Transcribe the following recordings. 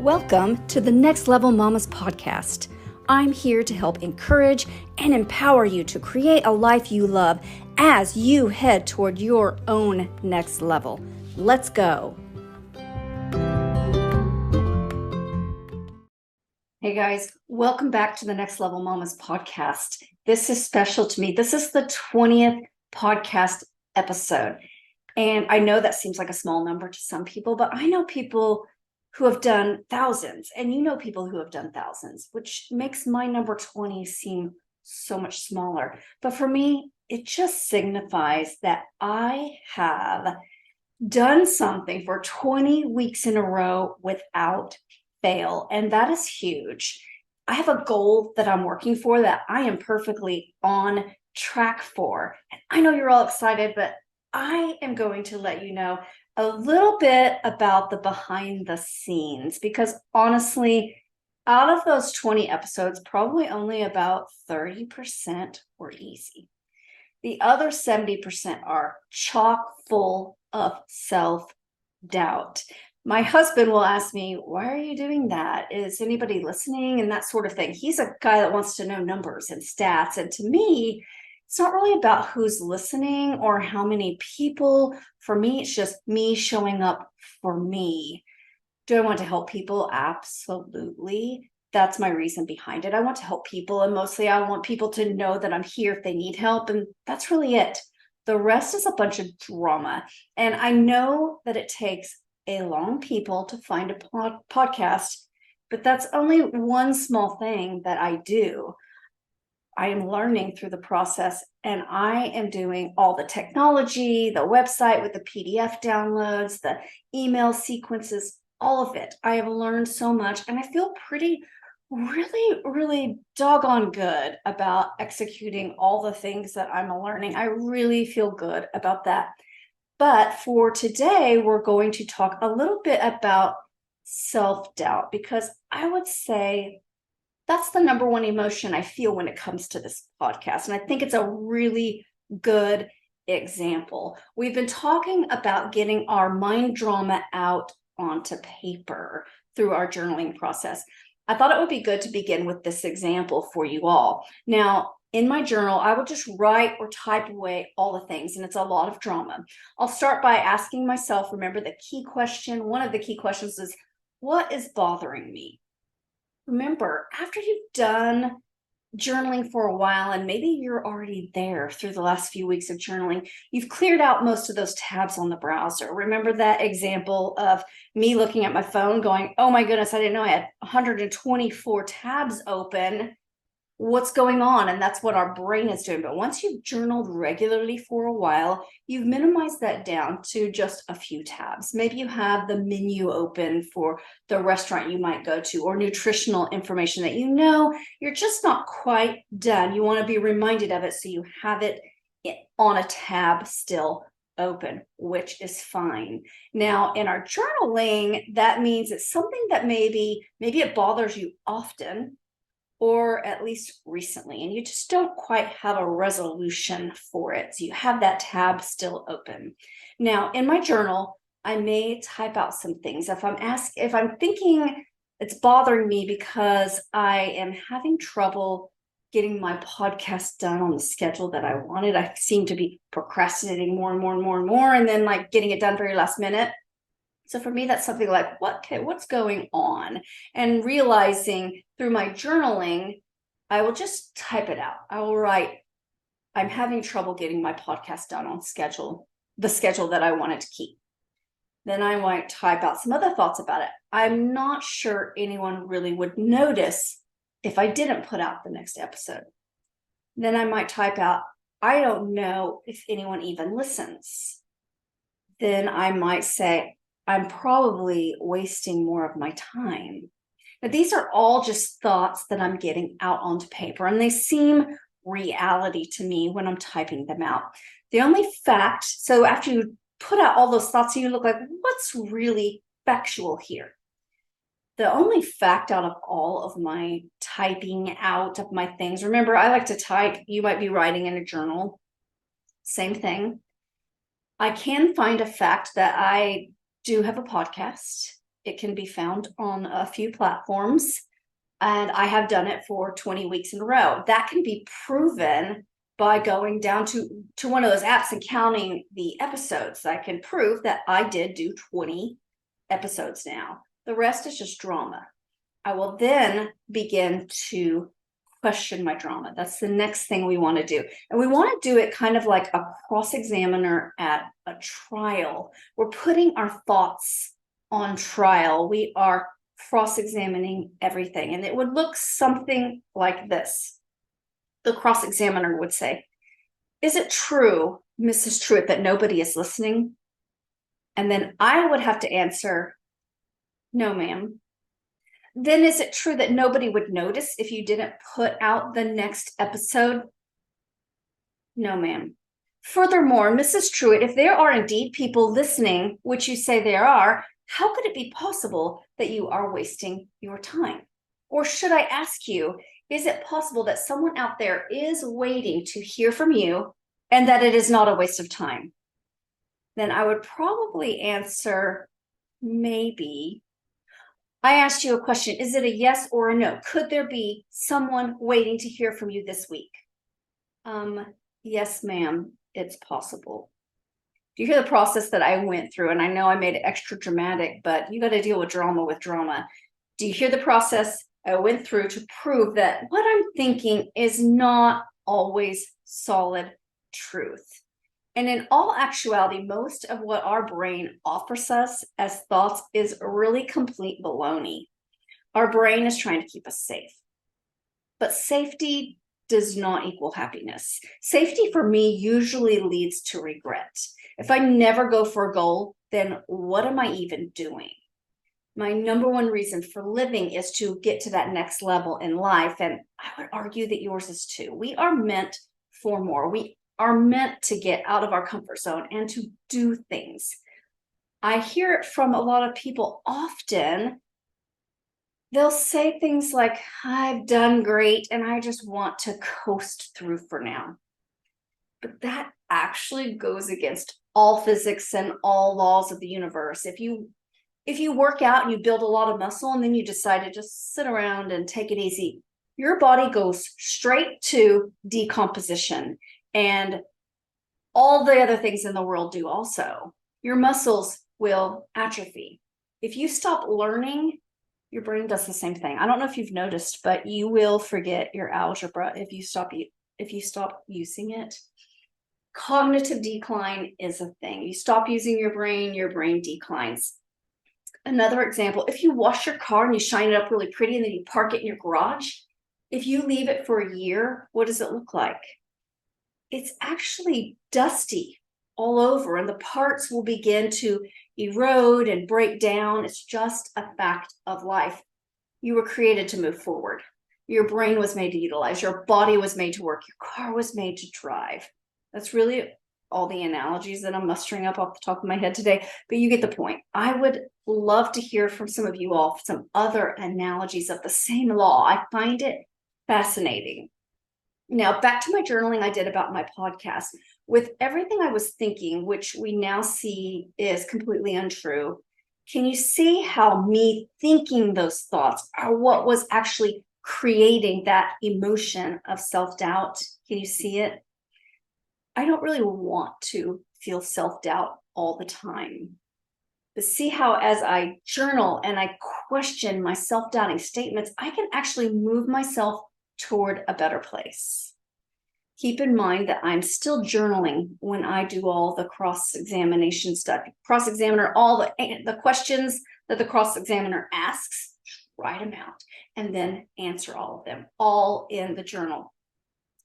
Welcome to the Next Level Mamas podcast. I'm here to help encourage and empower you to create a life you love as you head toward your own next level. Let's go. Hey guys, welcome back to the Next Level Mamas podcast. This is special to me. This is the 20th podcast episode. And I know that seems like a small number to some people, but I know people who have done thousands, and you know people who have done thousands, which makes my number 20 seem so much smaller. But for me, it just signifies that I have done something for 20 weeks in a row without fail, and that is huge. I have a goal that I'm working for that I am perfectly on track for. And I know you're all excited, but I am going to let you know a little bit about the behind the scenes, because honestly, out of those 20 episodes, probably only about 30% were easy. The other 70% are chock full of self-doubt. My husband will ask me, why are you doing that? Is anybody listening? And that sort of thing. He's a guy that wants to know numbers and stats. And to me, it's not really about who's listening or how many people. For me, it's just me showing up for me. Do I want to help people? Absolutely. That's my reason behind it. I want to help people, and mostly I want people to know that I'm here if they need help, and that's really it. The rest is a bunch of drama. And I know that it takes a long people to find a podcast, but that's only one small thing that I do. I am learning through the process, and I am doing all the technology, the website with the PDF downloads, the email sequences, all of it. I have learned so much, and I feel really doggone good about executing all the things that I'm learning. I really feel good about that. But for today, we're going to talk a little bit about self-doubt, because I would say that's the number one emotion I feel when it comes to this podcast. And I think it's a really good example. We've been talking about getting our mind drama out onto paper through our journaling process. I thought it would be good to begin with this example for you all. Now, in my journal, I will just write or type away all the things, and it's a lot of drama. I'll start by asking myself, remember the key question, one of the key questions is, what is bothering me? Remember, after you've done journaling for a while, and maybe you're already there through the last few weeks of journaling, you've cleared out most of those tabs on the browser. Remember that example of me looking at my phone going, oh my goodness, I didn't know I had 124 tabs open. What's going on? And that's what our brain is doing. But once you've journaled regularly for a while, you've minimized that down to just a few tabs. Maybe you have the menu open for the restaurant you might go to, or nutritional information that you know you're just not quite done. You want to be reminded of it, so you have it on a tab still open, which is fine. Now, in our journaling, that means it's something that maybe it bothers you often, or at least recently, and you just don't quite have a resolution for it. So you have that tab still open. Now, in my journal, I may type out some things. If I'm thinking it's bothering me because I am having trouble getting my podcast done on the schedule that I wanted. I seem to be procrastinating more and more, and then like getting it done very last minute. So for me, that's something like, what's going on? And realizing through my journaling, I will just type it out. I will write, I'm having trouble getting my podcast done on schedule, the schedule that I wanted to keep. Then I might type out some other thoughts about it. I'm not sure anyone really would notice if I didn't put out the next episode. Then I might type out, I don't know if anyone even listens. Then I might say, I'm probably wasting more of my time. Now, these are all just thoughts that I'm getting out onto paper, and they seem reality to me when I'm typing them out. The only fact, so after you put out all those thoughts, you look like, what's really factual here? The only fact out of all of my typing out of my things, remember, I like to type, you might be writing in a journal, same thing. I can find a fact that I do have a podcast. It can be found on a few platforms, and I have done it for 20 weeks in a row. That can be proven by going down to one of those apps and counting the episodes. I can prove that I did do 20 episodes now. The rest is just drama. I will then begin to question my drama. That's the next thing we want to do. And we want to do it kind of like a cross-examiner at a trial. We're putting our thoughts on trial. We are cross-examining everything. And it would look something like this. The cross-examiner would say, is it true, Mrs. Truitt, that nobody is listening? And then I would have to answer, no, ma'am. Then is it true that nobody would notice if you didn't put out the next episode? No, ma'am. Furthermore, Mrs. Truitt, if there are indeed people listening, which you say there are, how could it be possible that you are wasting your time? Or should I ask you, is it possible that someone out there is waiting to hear from you and that it is not a waste of time? Then I would probably answer, maybe. I asked you a question. Is it a yes or a no? Could there be someone waiting to hear from you this week? Yes, ma'am, it's possible. Do you hear the process that I went through? And I know I made it extra dramatic, but you got to deal with drama. Do you hear the process I went through to prove that what I'm thinking is not always solid truth? And in all actuality, most of what our brain offers us as thoughts is really complete baloney. Our brain is trying to keep us safe. But safety does not equal happiness. Safety for me usually leads to regret. If I never go for a goal, then what am I even doing? My number one reason for living is to get to that next level in life. And I would argue that yours is too. We are meant for more. We are meant to get out of our comfort zone and to do things. I hear it from a lot of people often. They'll say things like, I've done great and I just want to coast through for now. But that actually goes against all physics and all laws of the universe. If you work out and you build a lot of muscle and then you decide to just sit around and take it easy, your body goes straight to decomposition. And all the other things in the world do also. Your muscles will atrophy. If you stop learning, your brain does the same thing. I don't know if you've noticed, but you will forget your algebra if you stop using it. Cognitive decline is a thing. You stop using your brain declines. Another example, if you wash your car and you shine it up really pretty and then you park it in your garage, if you leave it for a year, what does it look like? It's actually dusty all over and the parts will begin to erode and break down. It's just a fact of life. You were created to move forward. Your brain was made to utilize. Your body was made to work. Your car was made to drive. That's really all the analogies that I'm mustering up off the top of my head today, but you get the point. I would love to hear from some of you all some other analogies of the same law. I find it fascinating. Now, back to my journaling I did about my podcast. With everything I was thinking, which we now see is completely untrue, can you see how me thinking those thoughts are what was actually creating that emotion of self-doubt? Can you see it? I don't really want to feel self-doubt all the time. But see how as I journal and I question my self-doubting statements, I can actually move myself toward a better place. Keep in mind that I'm still journaling when I do all the cross-examination stuff. Cross-examiner, all the questions that the cross-examiner asks, write them out, and then answer all of them, all in the journal.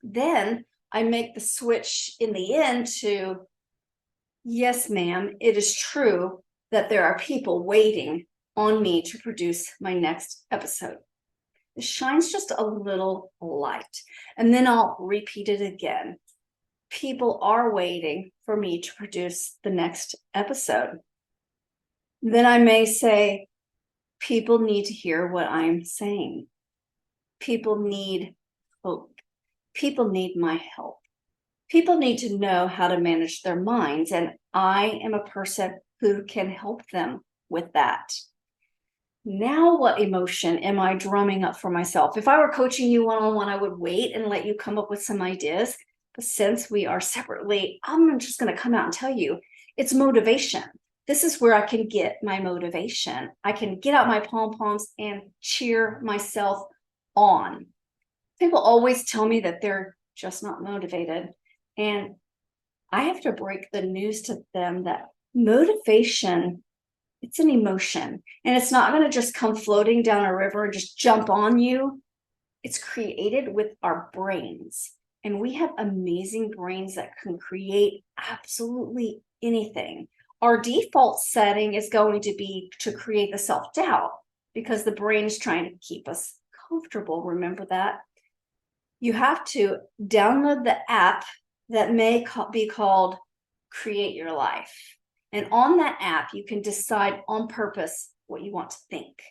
Then I make the switch in the end to, yes, ma'am, it is true that there are people waiting on me to produce my next episode. It shines just a little light. And then I'll repeat it again. People are waiting for me to produce the next episode. Then I may say, people need to hear what I'm saying. People need hope. People need my help. People need to know how to manage their minds, and I am a person who can help them with that. Now what emotion am I drumming up for myself? If I were coaching you one-on-one, I would wait and let you come up with some ideas. But since we are separately, I'm just going to come out and tell you it's motivation. This is where I can get my motivation. I can get out my pom-poms and cheer myself on. People always tell me that they're just not motivated. And I have to break the news to them that motivation, it's an emotion, and it's not going to just come floating down a river and just jump on you. It's created with our brains, and we have amazing brains that can create absolutely anything. Our default setting is going to be to create the self-doubt because the brain is trying to keep us comfortable. Remember that. You have to download the app that may be called Create Your Life. And on that app, you can decide on purpose what you want to think.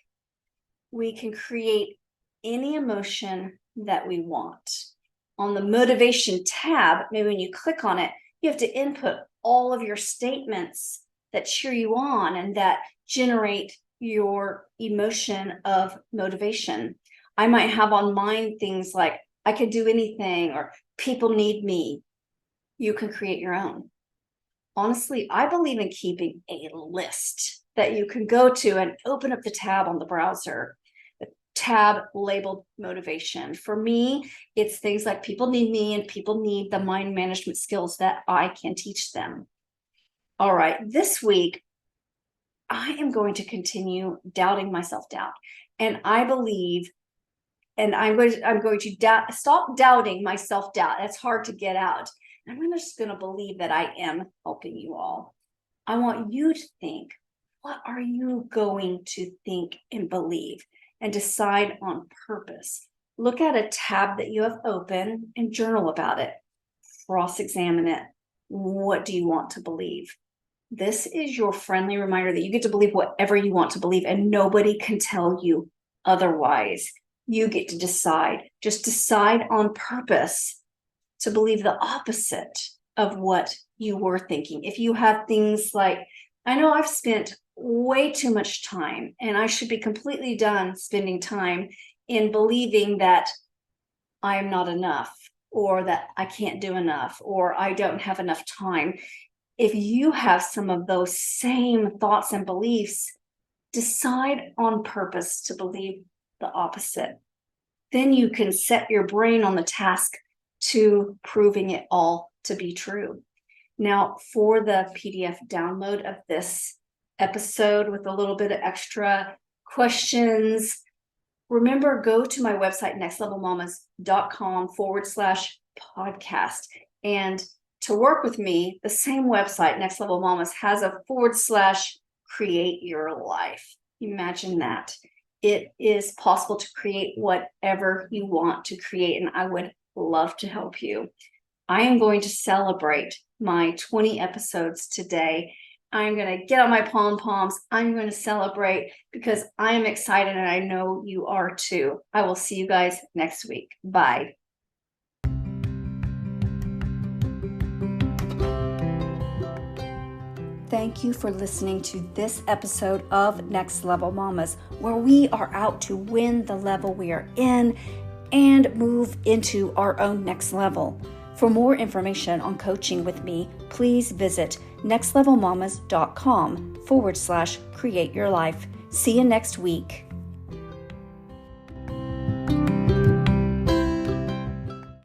We can create any emotion that we want. On the motivation tab, maybe when you click on it, you have to input all of your statements that cheer you on and that generate your emotion of motivation. I might have on mine things like, I can do anything, or people need me. You can create your own. Honestly, I believe in keeping a list that you can go to and open up the tab on the browser, the tab labeled motivation. For me, it's things like people need me and people need the mind management skills that I can teach them. All right, this week, I am going to continue doubting my self-doubt. And I believe, and I'm going to stop doubting my self-doubt. It's hard to get out. I'm just going to believe that I am helping you all. I want you to think, what are you going to think and believe, and decide on purpose. Look at a tab that you have open and journal about it. Cross-examine it. What do you want to believe? This is your friendly reminder that you get to believe whatever you want to believe, and nobody can tell you otherwise. You get to decide. Just decide on purpose to believe the opposite of what you were thinking. If you have things like, I know I've spent way too much time and I should be completely done spending time in believing that I'm not enough, or that I can't do enough, or I don't have enough time. If you have some of those same thoughts and beliefs, decide on purpose to believe the opposite. Then you can set your brain on the task to proving it all to be true. Now, for the PDF download of this episode with a little bit of extra questions, remember, go to my website, nextlevelmamas.com/podcast. And to work with me, the same website, Next Level Mamas, has a /create your life. Imagine that. It is possible to create whatever you want to create, and I would love to help you. I am going to celebrate my 20 episodes today. I'm going to get on my pom-poms. I'm going to celebrate because I am excited, and I know you are too. I will see you guys next week. Bye. Thank you for listening to this episode of Next Level Mamas, where we are out to win the level we are in and move into our own next level. For more information on coaching with me, please visit nextlevelmamas.com /create your life. See you next week.